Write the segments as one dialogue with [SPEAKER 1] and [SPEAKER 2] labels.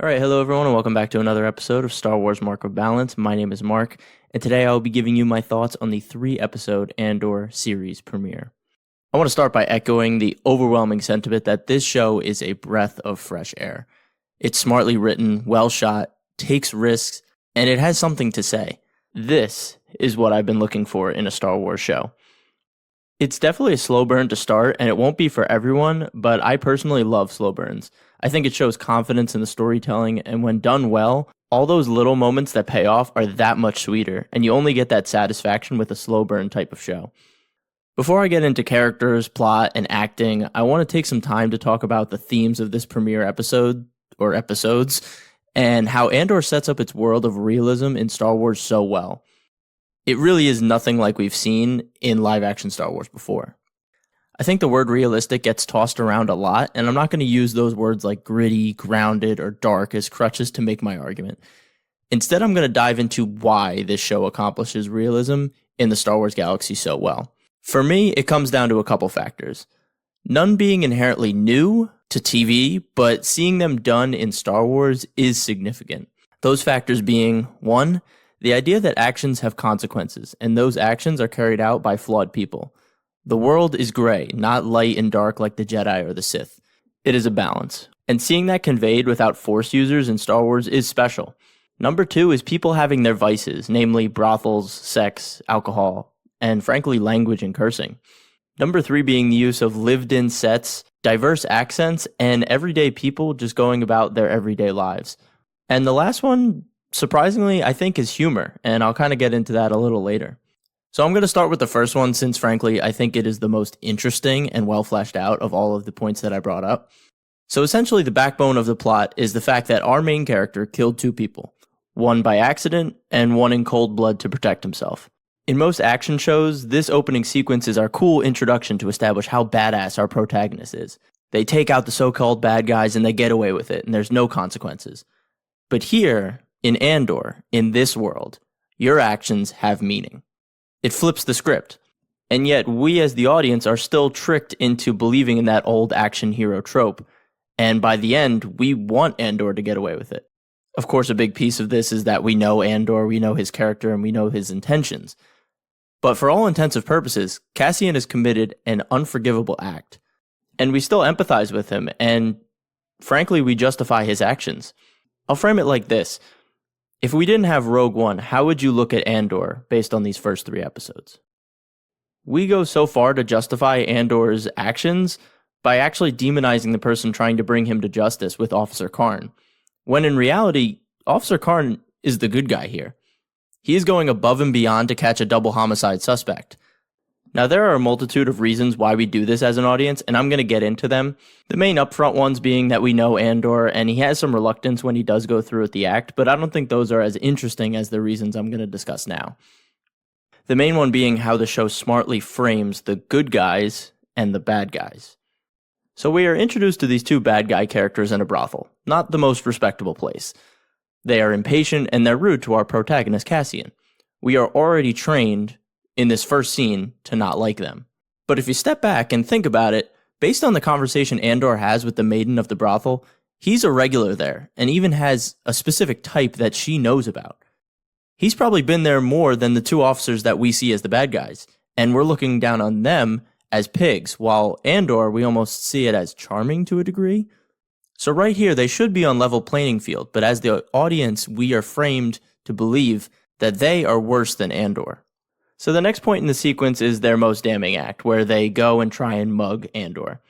[SPEAKER 1] All right, hello everyone, and welcome back to another episode of Star Wars Mark of Balance. My name is Mark, and today I will be giving you my thoughts on the 3-episode Andor series premiere. I want to start by echoing the overwhelming sentiment that this show is a breath of fresh air. It's smartly written, well shot, takes risks, and it has something to say. This is what I've been looking for in a Star Wars show. It's definitely a slow burn to start, and it won't be for everyone, but I personally love slow burns. I think it shows confidence in the storytelling, and when done well, all those little moments that pay off are that much sweeter, and you only get that satisfaction with a slow burn type of show. Before I get into characters, plot, and acting, I want to take some time to talk about the themes of this premiere episode, or episodes, and how Andor sets up its world of realism in Star Wars so well. It really is nothing like we've seen in live-action Star Wars before. I think the word realistic gets tossed around a lot, and I'm not going to use those words like gritty, grounded, or dark as crutches to make my argument. Instead, I'm going to dive into why this show accomplishes realism in the Star Wars galaxy so well. For me, it comes down to a couple factors. None being inherently new to TV, but seeing them done in Star Wars is significant. Those factors being, 1, the idea that actions have consequences, and those actions are carried out by flawed people. The world is gray, not light and dark like the Jedi or the Sith. It is a balance. And seeing that conveyed without Force users in Star Wars is special. Number 2 is people having their vices, namely brothels, sex, alcohol, and frankly language and cursing. Number 3 being the use of lived-in sets, diverse accents, and everyday people just going about their everyday lives. And the last one, surprisingly, I think is humor, and I'll kind of get into that a little later. So I'm going to start with the first one since, frankly, I think it is the most interesting and well fleshed out of all of the points that I brought up. So essentially, the backbone of the plot is the fact that our main character killed 2 people, one by accident and one in cold blood to protect himself. In most action shows, this opening sequence is our cool introduction to establish how badass our protagonist is. They take out the so-called bad guys and they get away with it, and there's no consequences. But here, in Andor, in this world, your actions have meaning. It flips the script. And yet, we as the audience are still tricked into believing in that old action hero trope. And by the end, we want Andor to get away with it. Of course, a big piece of this is that we know Andor, we know his character, and we know his intentions. But for all intensive purposes, Cassian has committed an unforgivable act. And we still empathize with him, and frankly, we justify his actions. I'll frame it like this. If we didn't have Rogue One, how would you look at Andor based on these first 3 episodes? We go so far to justify Andor's actions by actually demonizing the person trying to bring him to justice with Officer Karn, when in reality, Officer Karn is the good guy here. He is going above and beyond to catch a double homicide suspect. Now, there are a multitude of reasons why we do this as an audience, and I'm going to get into them. The main upfront ones being that we know Andor, and he has some reluctance when he does go through with the act, but I don't think those are as interesting as the reasons I'm going to discuss now. The main one being how the show smartly frames the good guys and the bad guys. So we are introduced to these 2 bad guy characters in a brothel, not the most respectable place. They are impatient and they're rude to our protagonist Cassian. We are already trained in this first scene to not like them. But if you step back and think about it, based on the conversation Andor has with the maiden of the brothel, he's a regular there and even has a specific type that she knows about. He's probably been there more than the 2 officers that we see as the bad guys, and we're looking down on them as pigs, while Andor, we almost see it as charming to a degree. So right here, they should be on level playing field, but as the audience, we are framed to believe that they are worse than Andor. So the next point in the sequence is their most damning act, where they go and try and mug Andor.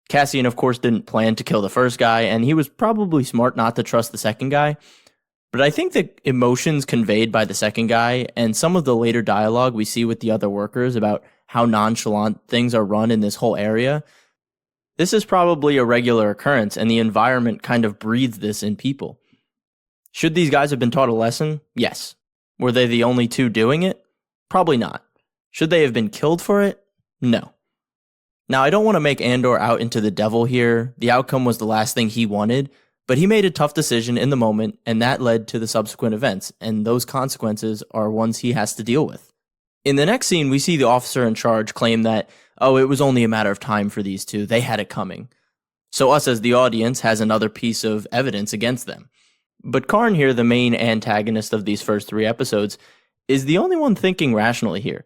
[SPEAKER 1] Cassian, of course, didn't plan to kill the first guy, and he was probably smart not to trust the second guy. But I think the emotions conveyed by the second guy and some of the later dialogue we see with the other workers about how nonchalant things are run in this whole area, this is probably a regular occurrence, and the environment kind of breathes this in people. Should these guys have been taught a lesson? Yes. Were they the only 2 doing it? Probably not. Should they have been killed for it? No. Now, I don't want to make Andor out into the devil here. The outcome was the last thing he wanted, but he made a tough decision in the moment, and that led to the subsequent events, and those consequences are ones he has to deal with. In the next scene, we see the officer in charge claim that, oh, it was only a matter of time for these 2. They had it coming. So us as the audience has another piece of evidence against them. But Karn here, the main antagonist of these first 3 episodes, is the only one thinking rationally here.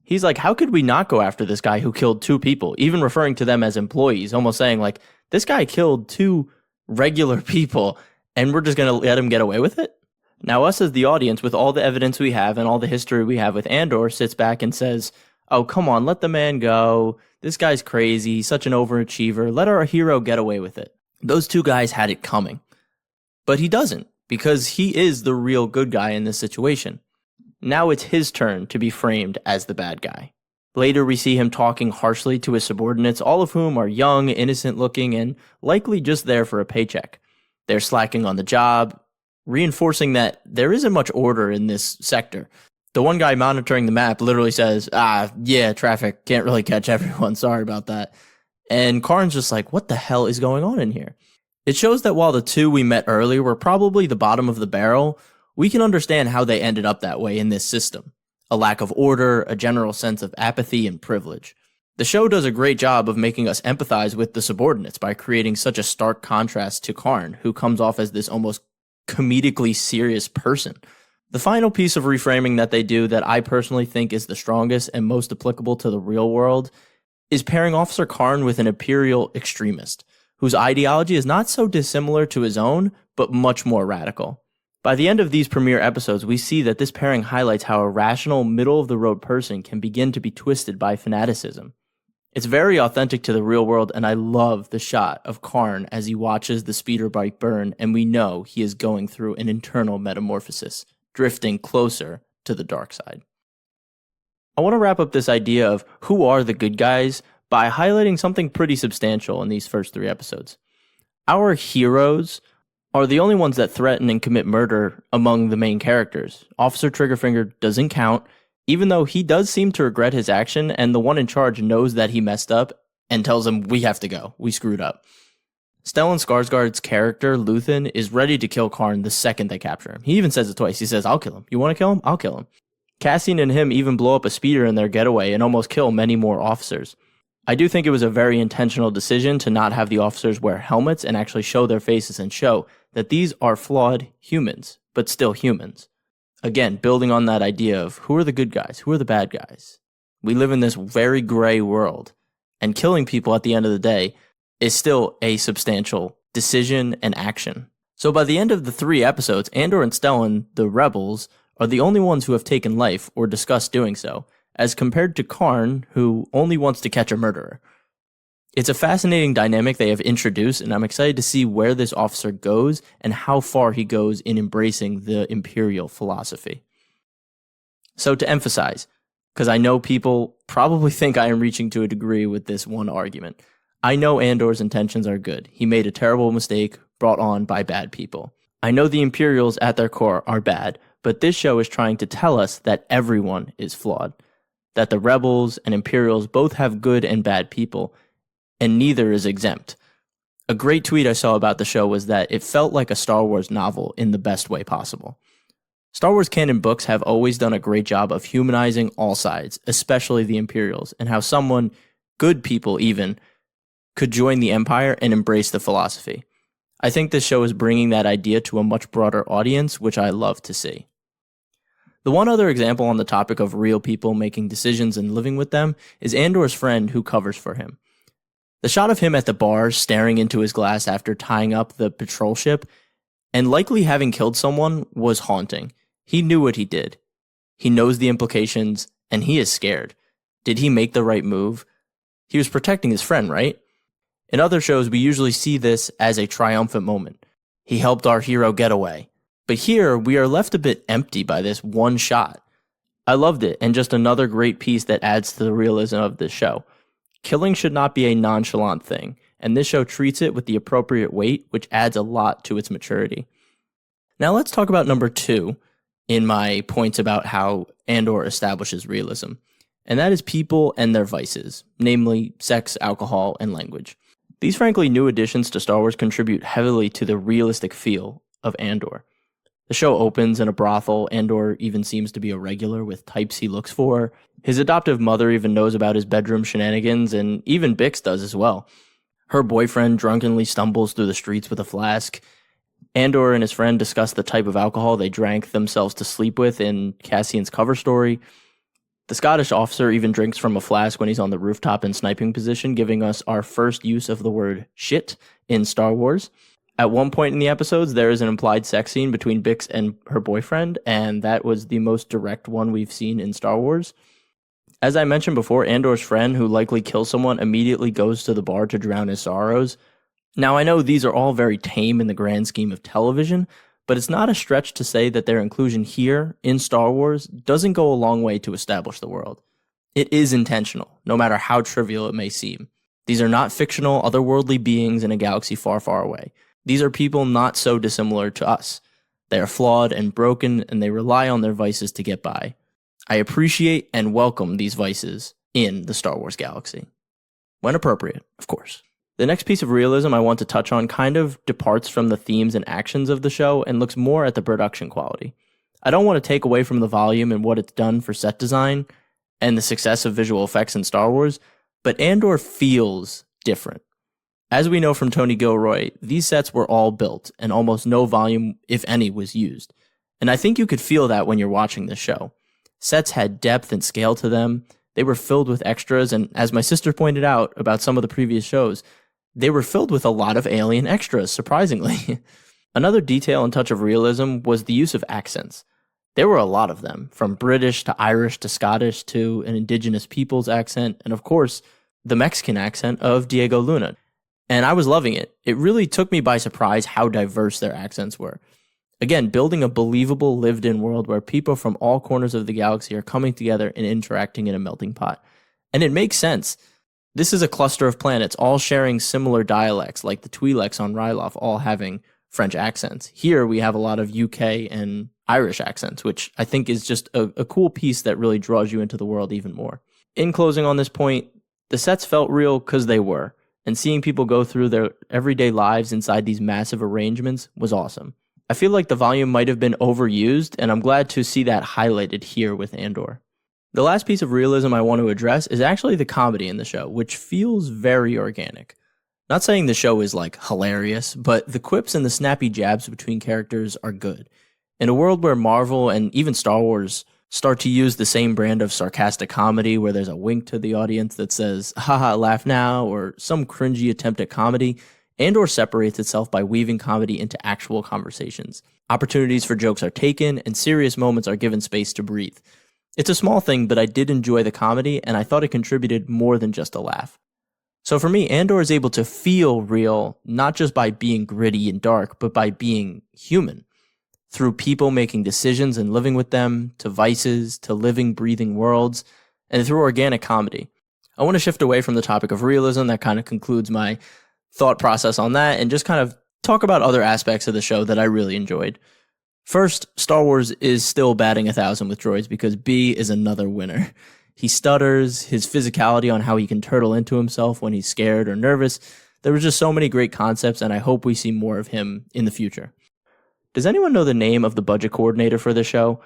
[SPEAKER 1] He's like, how could we not go after this guy who killed 2 people, even referring to them as employees, almost saying like, this guy killed 2 regular people and we're just going to let him get away with it? Now us as the audience, with all the evidence we have and all the history we have with Andor, sits back and says, oh, come on, let the man go. This guy's crazy, such an overachiever. Let our hero get away with it. Those 2 guys had it coming. But he doesn't, because he is the real good guy in this situation. Now it's his turn to be framed as the bad guy. Later we see him talking harshly to his subordinates, all of whom are young, innocent looking, and likely just there for a paycheck. They're slacking on the job, reinforcing that there isn't much order in this sector. The one guy monitoring the map literally says, yeah, traffic, can't really catch everyone, sorry about that. And Karn's just like, what the hell is going on in here? It shows that while the 2 we met earlier were probably the bottom of the barrel, we can understand how they ended up that way in this system. A lack of order, a general sense of apathy and privilege. The show does a great job of making us empathize with the subordinates by creating such a stark contrast to Karn, who comes off as this almost comedically serious person. The final piece of reframing that they do that I personally think is the strongest and most applicable to the real world is pairing Officer Karn with an Imperial extremist, whose ideology is not so dissimilar to his own, but much more radical. By the end of these premiere episodes, we see that this pairing highlights how a rational, middle-of-the-road person can begin to be twisted by fanaticism. It's very authentic to the real world, and I love the shot of Karn as he watches the speeder bike burn, and we know he is going through an internal metamorphosis, drifting closer to the dark side. I want to wrap up this idea of who are the good guys by highlighting something pretty substantial in these first 3 episodes. Our heroes are the only ones that threaten and commit murder among the main characters. Officer Triggerfinger doesn't count, even though he does seem to regret his action, and the one in charge knows that he messed up and tells him, we have to go, we screwed up. Stellan Skarsgård's character, Luthen, is ready to kill Karn the second they capture him. He even says it twice. He says, I'll kill him. You want to kill him? I'll kill him. Cassian and him even blow up a speeder in their getaway and almost kill many more officers. I do think it was a very intentional decision to not have the officers wear helmets and actually show their faces and show that these are flawed humans, but still humans. Again, building on that idea of who are the good guys, who are the bad guys. We live in this very gray world, and killing people at the end of the day is still a substantial decision and action. So by the end of the 3 episodes, Andor and Stellan, the rebels, are the only ones who have taken life or discussed doing so, as compared to Karn, who only wants to catch a murderer. It's a fascinating dynamic they have introduced, and I'm excited to see where this officer goes and how far he goes in embracing the Imperial philosophy. So to emphasize, because I know people probably think I am reaching to a degree with this one argument, I know Andor's intentions are good. He made a terrible mistake brought on by bad people. I know the Imperials at their core are bad, but this show is trying to tell us that everyone is flawed. That the rebels and Imperials both have good and bad people, and neither is exempt. A great tweet I saw about the show was that it felt like a Star Wars novel in the best way possible. Star Wars canon books have always done a great job of humanizing all sides, especially the Imperials, and how someone, good people even, could join the Empire and embrace the philosophy. I think this show is bringing that idea to a much broader audience, which I love to see. The one other example on the topic of real people making decisions and living with them is Andor's friend who covers for him. The shot of him at the bar staring into his glass after tying up the patrol ship and likely having killed someone was haunting. He knew what he did. He knows the implications, and he is scared. Did he make the right move? He was protecting his friend, right? In other shows, we usually see this as a triumphant moment. He helped our hero get away. But here, we are left a bit empty by this one shot. I loved it, and just another great piece that adds to the realism of this show. Killing should not be a nonchalant thing, and this show treats it with the appropriate weight, which adds a lot to its maturity. Now let's talk about number 2 in my points about how Andor establishes realism, and that is people and their vices, namely sex, alcohol, and language. These frankly new additions to Star Wars contribute heavily to the realistic feel of Andor. The show opens in a brothel. Andor even seems to be a regular with types he looks for. His adoptive mother even knows about his bedroom shenanigans, and even Bix does as well. Her boyfriend drunkenly stumbles through the streets with a flask. Andor and his friend discuss the type of alcohol they drank themselves to sleep with in Cassian's cover story. The Scottish officer even drinks from a flask when he's on the rooftop in sniping position, giving us our first use of the word shit in Star Wars. At one point in the episodes, there is an implied sex scene between Bix and her boyfriend, and that was the most direct one we've seen in Star Wars. As I mentioned before, Andor's friend, who likely kills someone, immediately goes to the bar to drown his sorrows. Now, I know these are all very tame in the grand scheme of television, but it's not a stretch to say that their inclusion here in Star Wars doesn't go a long way to establish the world. It is intentional, no matter how trivial it may seem. These are not fictional, otherworldly beings in a galaxy far, far away. These are people not so dissimilar to us. They are flawed and broken, and they rely on their vices to get by. I appreciate and welcome these vices in the Star Wars galaxy. When appropriate, of course. The next piece of realism I want to touch on kind of departs from the themes and actions of the show and looks more at the production quality. I don't want to take away from the volume and what it's done for set design and the success of visual effects in Star Wars, but Andor feels different. As we know from Tony Gilroy, these sets were all built and almost no volume, if any, was used. And I think you could feel that when you're watching this show. Sets had depth and scale to them. They were filled with extras, and as my sister pointed out about some of the previous shows, they were filled with a lot of alien extras, surprisingly. Another detail and touch of realism was the use of accents. There were a lot of them, from British to Irish to Scottish to an indigenous people's accent, and of course, the Mexican accent of Diego Luna. And I was loving it. It really took me by surprise how diverse their accents were. Again, building a believable lived-in world where people from all corners of the galaxy are coming together and interacting in a melting pot. And it makes sense. This is a cluster of planets all sharing similar dialects, like the Twi'leks on Ryloth all having French accents. Here we have a lot of UK and Irish accents, which I think is just a cool piece that really draws you into the world even more. In closing on this point, the sets felt real because they were, and seeing people go through their everyday lives inside these massive arrangements was awesome. I feel like the volume might have been overused, and I'm glad to see that highlighted here with Andor. The last piece of realism I want to address is actually the comedy in the show, which feels very organic. Not saying the show is like hilarious, but the quips and the snappy jabs between characters are good. In a world where Marvel and even Star Wars start to use the same brand of sarcastic comedy where there's a wink to the audience that says, haha, laugh now, or some cringy attempt at comedy, Andor separates itself by weaving comedy into actual conversations. Opportunities for jokes are taken, and serious moments are given space to breathe. It's a small thing, but I did enjoy the comedy, and I thought it contributed more than just a laugh. So for me, Andor is able to feel real, not just by being gritty and dark, but by being human. Through people making decisions and living with them, to vices, to living, breathing worlds, and through organic comedy. I want to shift away from the topic of realism. That kind of concludes my thought process on that, and just kind of talk about other aspects of the show that I really enjoyed. First, Star Wars is still batting 1,000 with droids because B is another winner. He stutters, his physicality on how he can turtle into himself when he's scared or nervous. There were just so many great concepts, and I hope we see more of him in the future. Does anyone know the name of the budget coordinator for the show?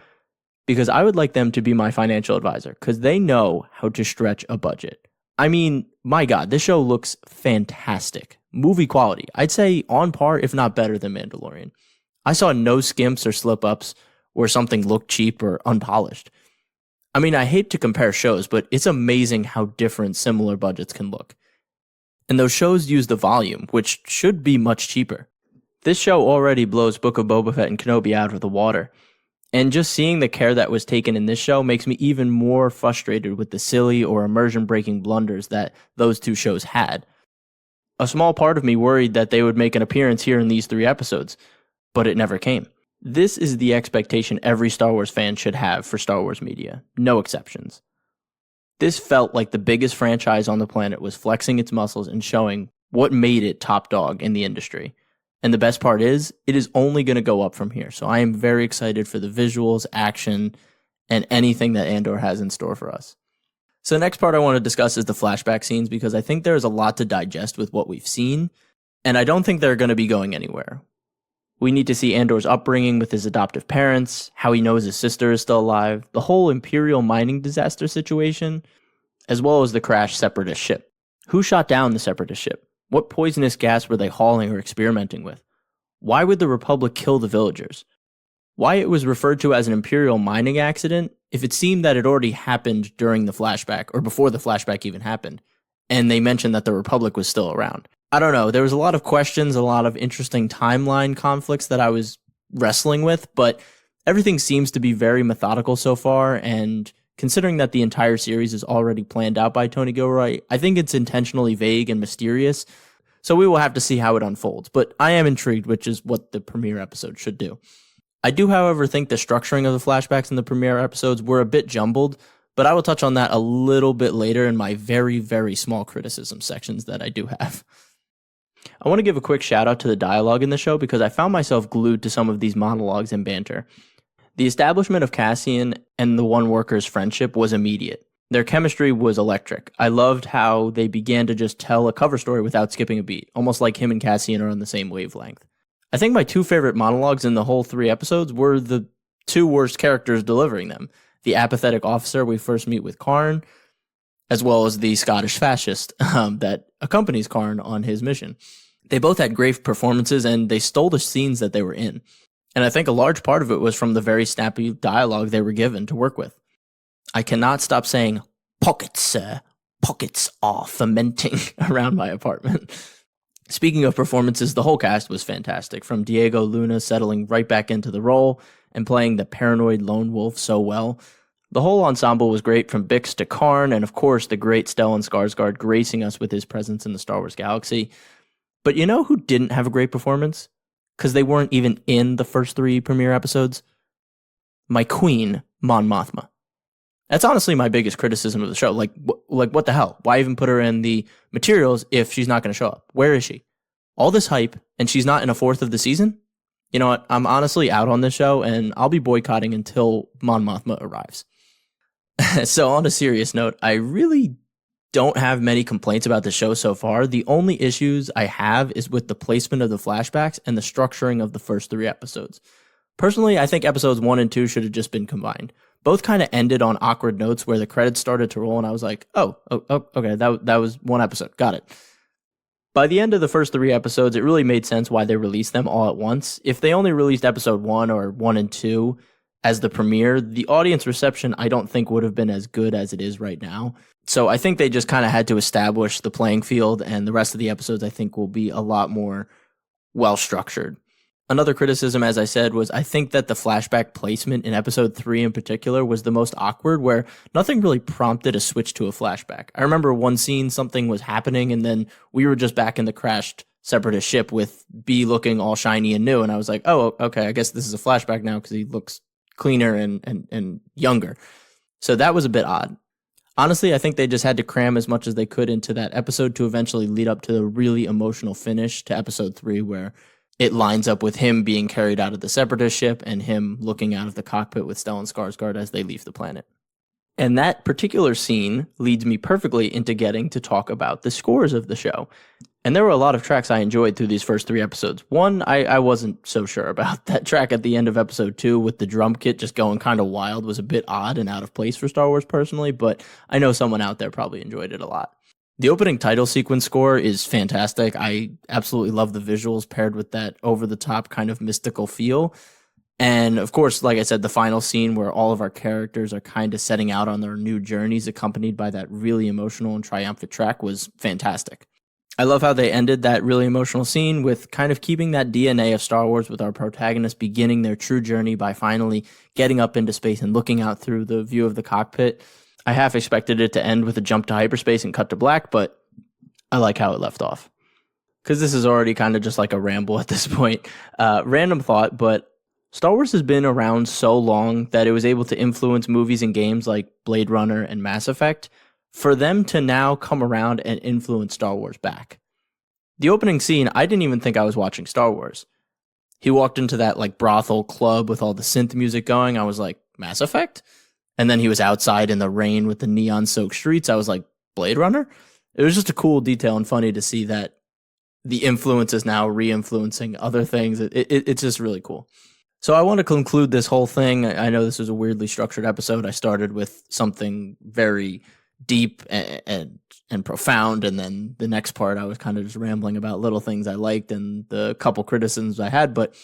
[SPEAKER 1] Because I would like them to be my financial advisor, because they know how to stretch a budget. I mean, my God, this show looks fantastic. Movie quality. I'd say on par, if not better than Mandalorian. I saw no skimps or slip-ups where something looked cheap or unpolished. I mean, I hate to compare shows, but it's amazing how different similar budgets can look. And those shows use the volume, which should be much cheaper. This show already blows Book of Boba Fett and Kenobi out of the water. And just seeing the care that was taken in this show makes me even more frustrated with the silly or immersion-breaking blunders that those two shows had. A small part of me worried that they would make an appearance here in these 3 episodes, but it never came. This is the expectation every Star Wars fan should have for Star Wars media, no exceptions. This felt like the biggest franchise on the planet was flexing its muscles and showing what made it top dog in the industry. And the best part is, it is only going to go up from here. So I am very excited for the visuals, action, and anything that Andor has in store for us. So the next part I want to discuss is the flashback scenes, because I think there's a lot to digest with what we've seen, and I don't think they're going to be going anywhere. We need to see Andor's upbringing with his adoptive parents, how he knows his sister is still alive, the whole Imperial mining disaster situation, as well as the crashed Separatist ship. Who shot down the Separatist ship? What poisonous gas were they hauling or experimenting with? Why would the Republic kill the villagers? Why it was referred to as an Imperial mining accident if it seemed that it already happened during the flashback or before the flashback even happened, and they mentioned that the Republic was still around. I don't know. There was a lot of questions, a lot of interesting timeline conflicts that I was wrestling with, but everything seems to be very methodical so far, and considering that the entire series is already planned out by Tony Gilroy, I think it's intentionally vague and mysterious, so we will have to see how it unfolds, but I am intrigued, which is what the premiere episode should do. I do, however, think the structuring of the flashbacks in the premiere episodes were a bit jumbled, but I will touch on that a little bit later in my very, very small criticism sections that I do have. I want to give a quick shout out to the dialogue in the show because I found myself glued to some of these monologues and banter. The establishment of Cassian and the one worker's friendship was immediate. Their chemistry was electric. I loved how they began to just tell a cover story without skipping a beat, almost like him and Cassian are on the same wavelength. I think my two favorite monologues in the whole 3 episodes were the two worst characters delivering them. The apathetic officer we first meet with Karn, as well as the Scottish fascist that accompanies Karn on his mission. They both had great performances and they stole the scenes that they were in. And I think a large part of it was from the very snappy dialogue they were given to work with. I cannot stop saying, "Pockets, sir. Pockets are fermenting" around my apartment. Speaking of performances, the whole cast was fantastic, from Diego Luna settling right back into the role and playing the paranoid lone wolf so well. The whole ensemble was great, from Bix to Karn, and of course the great Stellan Skarsgård gracing us with his presence in the Star Wars galaxy. But you know who didn't have a great performance? Because they weren't even in the first 3 premiere episodes? My queen, Mon Mothma. That's honestly my biggest criticism of the show. Like what the hell? Why even put her in the materials if she's not going to show up? Where is she? All this hype, and she's not in a 4th of the season? You know what? I'm honestly out on this show, and I'll be boycotting until Mon Mothma arrives. So on a serious note, I really don't have many complaints about the show so far. The only issues I have is with the placement of the flashbacks and the structuring of the first 3 episodes. Personally, I think episodes 1 and 2 should have just been combined. Both kind of ended on awkward notes where the credits started to roll, and I was like, oh okay, that was one episode. Got it. By the end of the first 3 episodes, it really made sense why they released them all at once. If they only released episode 1 or 1 and 2 as the premiere, the audience reception I don't think would have been as good as it is right now. So I think they just kind of had to establish the playing field, and the rest of the episodes I think will be a lot more well-structured. Another criticism, as I said, was I think that the flashback placement in episode 3 in particular was the most awkward, where nothing really prompted a switch to a flashback. I remember one scene, something was happening, and then we were just back in the crashed Separatist ship with B looking all shiny and new, and I was like, oh, okay, I guess this is a flashback now because he looks cleaner and younger. So that was a bit odd. Honestly, I think they just had to cram as much as they could into that episode to eventually lead up to the really emotional finish to episode 3, where it lines up with him being carried out of the Separatist ship and him looking out of the cockpit with Stellan Skarsgård as they leave the planet. And that particular scene leads me perfectly into getting to talk about the scores of the show. And there were a lot of tracks I enjoyed through these first 3 episodes. One, I wasn't so sure about. That track at the end of episode 2 with the drum kit just going kind of wild was a bit odd and out of place for Star Wars personally, but I know someone out there probably enjoyed it a lot. The opening title sequence score is fantastic. I absolutely love the visuals paired with that over-the-top kind of mystical feel. And of course, like I said, the final scene where all of our characters are kind of setting out on their new journeys accompanied by that really emotional and triumphant track was fantastic. I love how they ended that really emotional scene with kind of keeping that DNA of Star Wars, with our protagonists beginning their true journey by finally getting up into space and looking out through the view of the cockpit. I half expected it to end with a jump to hyperspace and cut to black, but I like how it left off. Because this is already kind of just like a ramble at this point. Random thought, but Star Wars has been around so long that it was able to influence movies and games like Blade Runner and Mass Effect. For them to now come around and influence Star Wars back. The opening scene, I didn't even think I was watching Star Wars. He walked into that like brothel club with all the synth music going. I was like, Mass Effect? And then he was outside in the rain with the neon-soaked streets. I was like, Blade Runner? It was just a cool detail and funny to see that the influence is now re-influencing other things. It's just really cool. So I want to conclude this whole thing. I know this was a weirdly structured episode. I started with something very deep and and profound. And then the next part, I was kind of just rambling about little things I liked and the couple criticisms I had. But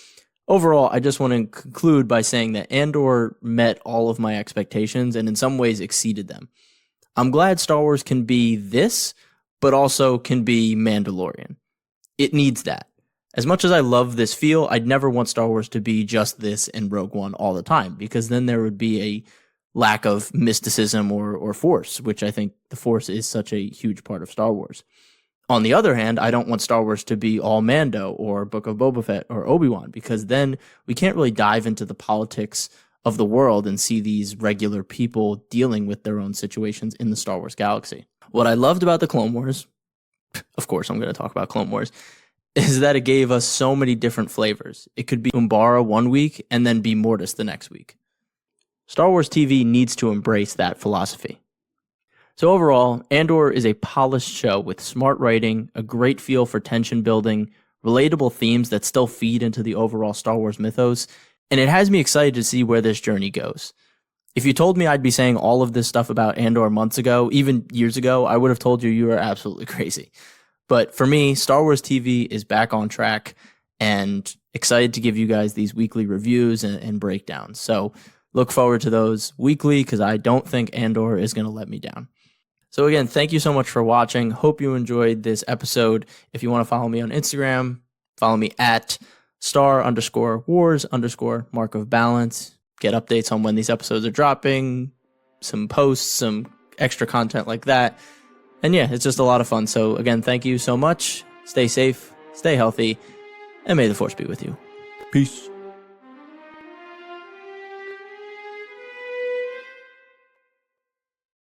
[SPEAKER 1] overall, I just want to conclude by saying that Andor met all of my expectations and in some ways exceeded them. I'm glad Star Wars can be this, but also can be Mandalorian. It needs that. As much as I love this feel, I'd never want Star Wars to be just this and Rogue One all the time, because then there would be a lack of mysticism or Force, which I think the Force is such a huge part of Star Wars. On the other hand, I don't want Star Wars to be all Mando or Book of Boba Fett or Obi-Wan, because then we can't really dive into the politics of the world and see these regular people dealing with their own situations in the Star Wars galaxy. What I loved about the Clone Wars, of course I'm going to talk about Clone Wars, is that it gave us so many different flavors. It could be Umbara one week and then be Mortis the next week. Star Wars TV needs to embrace that philosophy. So overall, Andor is a polished show with smart writing, a great feel for tension building, relatable themes that still feed into the overall Star Wars mythos, and it has me excited to see where this journey goes. If you told me I'd be saying all of this stuff about Andor months ago, even years ago, I would have told you were absolutely crazy. But for me, Star Wars TV is back on track and excited to give you guys these weekly reviews and breakdowns. So look forward to those weekly, because I don't think Andor is going to let me down. So again, thank you so much for watching. Hope you enjoyed this episode. If you want to follow me on Instagram, follow me at *_wars_ Mark of Balance. Get updates on when these episodes are dropping, some posts, some extra content like that. And yeah, it's just a lot of fun. So again, thank you so much. Stay safe, stay healthy, and may the Force be with you. Peace.